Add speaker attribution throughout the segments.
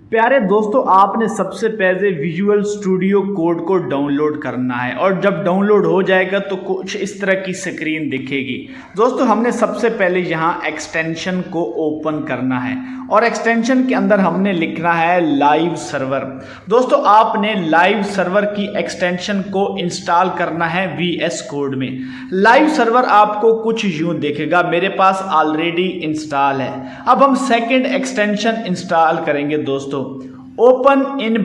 Speaker 1: प्यारे दोस्तों, आपने सबसे पहले विजुअल स्टूडियो कोड को डाउनलोड करना है और जब डाउनलोड हो जाएगा तो कुछ इस तरह की स्क्रीन दिखेगी। दोस्तों, हमने सबसे पहले यहाँ एक्सटेंशन को ओपन करना है और एक्सटेंशन के अंदर हमने लिखना है लाइव सर्वर। दोस्तों, आपने लाइव सर्वर की एक्सटेंशन को इंस्टॉल करना है VS कोड में। लाइव सर्वर आपको कुछ यूं दिखेगा, मेरे पास ऑलरेडी इंस्टॉल है। अब हम सेकंड एक्सटेंशन इंस्टॉल करेंगे। दोस्तों, ओपन इन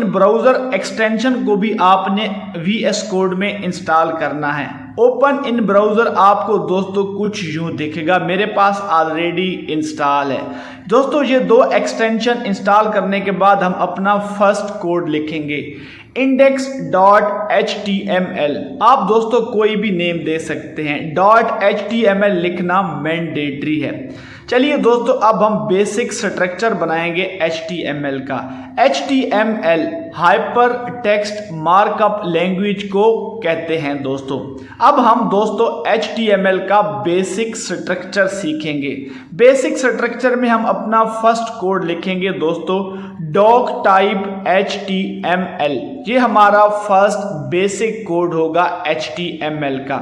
Speaker 1: ब्राउज़र एक्सटेंशन को भी आपने VS कोड में इंस्टॉल करना है। ओपन इन ब्राउज़र आपको दोस्तों कुछ यूं दिखेगा, मेरे पास ऑलरेडी इंस्टॉल है। दोस्तों, ये दो एक्सटेंशन इंस्टॉल करने के बाद हम अपना फर्स्ट कोड लिखेंगे index.html। आप दोस्तों कोई भी नेम दे सकते हैं, .html लिखना मैंडेटरी है। चलिए दोस्तों, अब हम बेसिक स्ट्रक्चर बनाएंगे HTML का। HTML hyper text markup language को कहते हैं। दोस्तों, अब हम दोस्तों HTML का बेसिक स्ट्रक्चर सीखेंगे। बेसिक स्ट्रक्चर में हम अपना फर्स्ट कोड लिखेंगे दोस्तों, डॉक टाइप HTML। ये हमारा फर्स्ट बेसिक कोड होगा HTML का।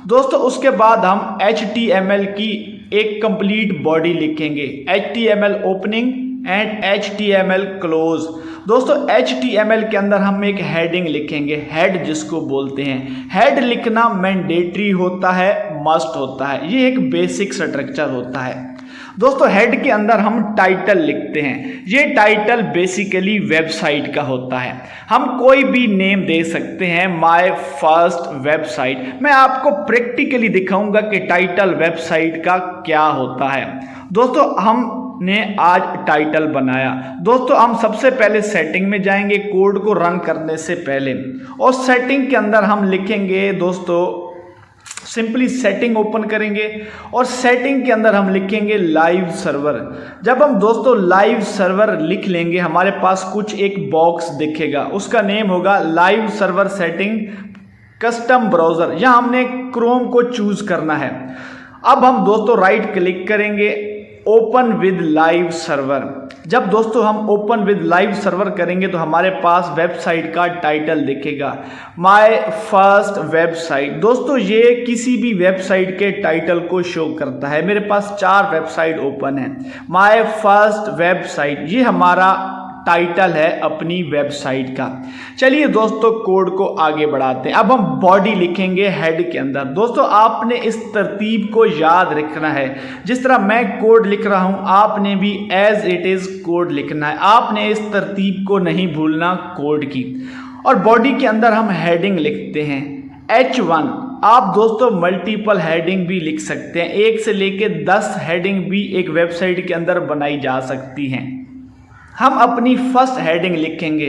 Speaker 1: दोस्तों, उसके बाद हम HTML की एक कंप्लीट बॉडी लिखेंगे, HTML opening and HTML close. दोस्तों, HTML के अंदर हम एक हेडिंग लिखेंगे, हेड जिसको बोलते हैं। हेड लिखना मैंडेटरी होता है, मस्ट होता है, ये एक बेसिक स्ट्रक्चर होता है। दोस्तों, हेड के अंदर हम टाइटल लिखते हैं। ये टाइटल बेसिकली वेबसाइट का होता है। हम कोई भी नेम दे सकते हैं, माय फर्स्ट वेबसाइट। मैं आपको प्रैक्टिकली दिखाऊंगा कि टाइटल वेबसाइट का क्या होता है। दोस्तों, हमने आज टाइटल बनाया। दोस्तों, हम सबसे पहले सेटिंग में जाएंगे कोड को रन करने से पहले, और सेटिंग के अंदर हम लिखेंगे दोस्तों, सिंपली सेटिंग ओपन करेंगे और सेटिंग के अंदर हम लिखेंगे लाइव सर्वर। जब हम दोस्तों लाइव सर्वर लिख लेंगे, हमारे पास कुछ एक बॉक्स दिखेगा, उसका नेम होगा live server setting custom browser. यहाँ हमने क्रोम को चूज करना है। अब हम दोस्तों राइट क्लिक करेंगे, ओपन विद लाइव सर्वर। जब दोस्तों हम ओपन विद लाइव सर्वर करेंगे तो हमारे पास वेबसाइट का टाइटल दिखेगा, माय फर्स्ट वेबसाइट। दोस्तों, ये किसी भी वेबसाइट के टाइटल को शो करता है। मेरे पास 4 वेबसाइट ओपन है। माय फर्स्ट वेबसाइट, ये हमारा टाइटल है अपनी वेबसाइट का। चलिए दोस्तों, कोड को आगे बढ़ाते हैं। अब हम बॉडी लिखेंगे हेड के अंदर। दोस्तों, आपने इस तरतीब को याद रखना है। जिस तरह मैं कोड लिख रहा हूं, आपने भी एज इट इज कोड लिखना है। आपने इस तरतीब को नहीं भूलना कोड की। और बॉडी के अंदर हम हेडिंग लिखते हैं H1। आप दोस्तों मल्टीपल हेडिंग भी लिख सकते हैं, 1 से लेके 10 हेडिंग भी एक वेबसाइट के अंदर बनाई जा सकती हैं। हम अपनी फर्स्ट हेडिंग लिखेंगे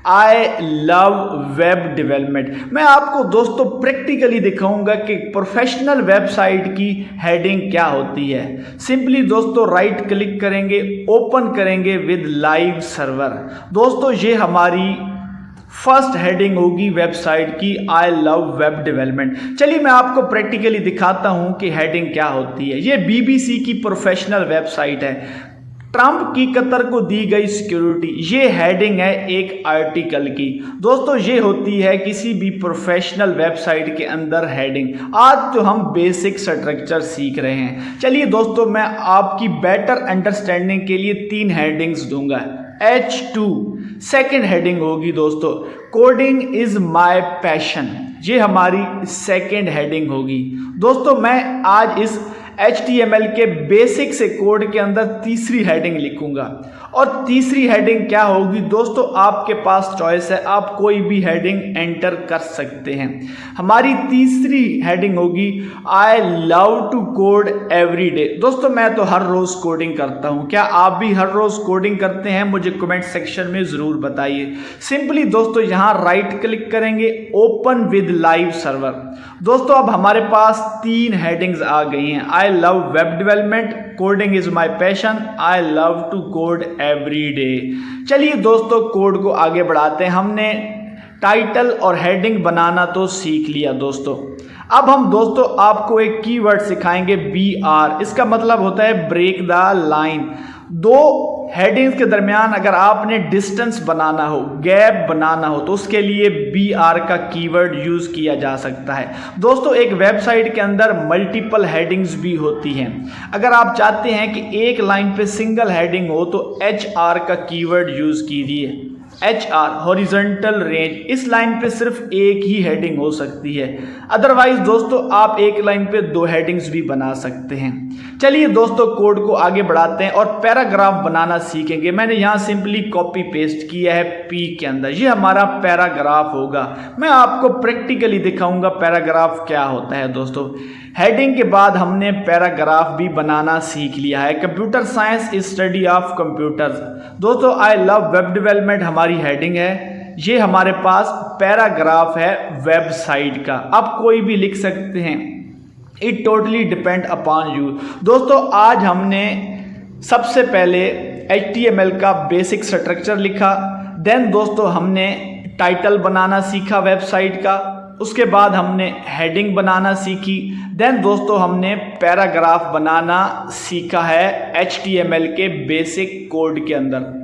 Speaker 1: आई लव वेब डेवलपमेंट। मैं आपको दोस्तों प्रैक्टिकली दिखाऊंगा कि प्रोफेशनल वेबसाइट की हेडिंग क्या होती है। सिंपली दोस्तों राइट क्लिक करेंगे, ओपन करेंगे विद लाइव सर्वर। दोस्तों, ये हमारी फर्स्ट हेडिंग होगी वेबसाइट की, आई लव वेब डेवलपमेंट। चलिए मैं आपको प्रैक्टिकली दिखाता हूं कि हेडिंग क्या होती है। ये BBC की प्रोफेशनल वेबसाइट है, ट्रंप की कतर को दी गई सिक्योरिटी। ये हेडिंग है एक आर्टिकल की। दोस्तों, ये होती है किसी भी प्रोफेशनल वेबसाइट के अंदर हेडिंग। आज तो हम बेसिक स्ट्रक्चर सीख रहे हैं। चलिए दोस्तों, मैं आपकी बेटर अंडरस्टैंडिंग के लिए 3 हेडिंग्स दूंगा। H2 सेकेंड हेडिंग होगी दोस्तों, कोडिंग इज माय पैशन। ये हमारी सेकेंड हेडिंग होगी। दोस्तों, मैं आज इस HTML के बेसिक से कोड के अंदर तीसरी हेडिंग लिखूंगा। और तीसरी हेडिंग क्या होगी दोस्तों, आपके पास चॉइस है, आप कोई भी हेडिंग एंटर कर सकते हैं। हमारी तीसरी हेडिंग होगी I love to code every day. दोस्तों, मैं तो हर रोज कोडिंग करता हूं। क्या आप भी हर रोज कोडिंग करते हैं? मुझे कमेंट सेक्शन में जरूर बताइए। सिंपली दोस्तों यहां राइट क्लिक करेंगे, ओपन विद लाइव सर्वर। दोस्तों, अब हमारे पास 3 हेडिंग्स आ गई हैं, I love web development, coding is my passion, I love to code every day. चलिए दोस्तों, कोड को आगे बढ़ाते हैं। हमने टाइटल और हेडिंग बनाना तो सीख लिया दोस्तों। अब हम दोस्तों आपको एक कीवर्ड सिखाएंगे BR। इसका मतलब होता है ब्रेक द लाइन। दो हेडिंग्स के दरमियान अगर आपने डिस्टेंस बनाना हो, गैप बनाना हो, तो उसके लिए BR का कीवर्ड यूज़ किया जा सकता है। दोस्तों एक वेबसाइट के अंदर मल्टीपल हेडिंग्स भी होती हैं। अगर आप चाहते हैं कि एक लाइन पे सिंगल हेडिंग हो तो HR का कीवर्ड यूज़ कीजिए। HR हॉरिजॉन्टल रेंज, इस लाइन पे सिर्फ एक ही हेडिंग हो सकती है। अदरवाइज दोस्तों आप एक लाइन पे दो हेडिंग्स भी बना सकते हैं। चलिए दोस्तों कोड को आगे बढ़ाते हैं और पैराग्राफ बनाना सीखेंगे। मैंने यहाँ सिंपली कॉपी पेस्ट किया है P के अंदर, ये हमारा पैराग्राफ होगा। मैं आपको प्रैक्टिकली दिखाऊंगा पैराग्राफ क्या होता है। दोस्तों हेडिंग के बाद हमने पैराग्राफ भी बनाना सीख लिया है। Computer science is study of computers. दोस्तों आई लव वेब डेवलपमेंट हमारी हेडिंग है। ये हमारे पास पैराग्राफ है वेबसाइट का। आप कोई भी लिख सकते हैं, it totally depend upon you. दोस्तों आज हमने सबसे पहले HTML का बेसिक स्ट्रक्चर लिखा, देन दोस्तों हमने टाइटल बनाना सीखा वेबसाइट का, उसके बाद हमने हेडिंग बनाना सीखी, देन दोस्तों हमने पैराग्राफ बनाना सीखा है HTML के बेसिक कोड के अंदर।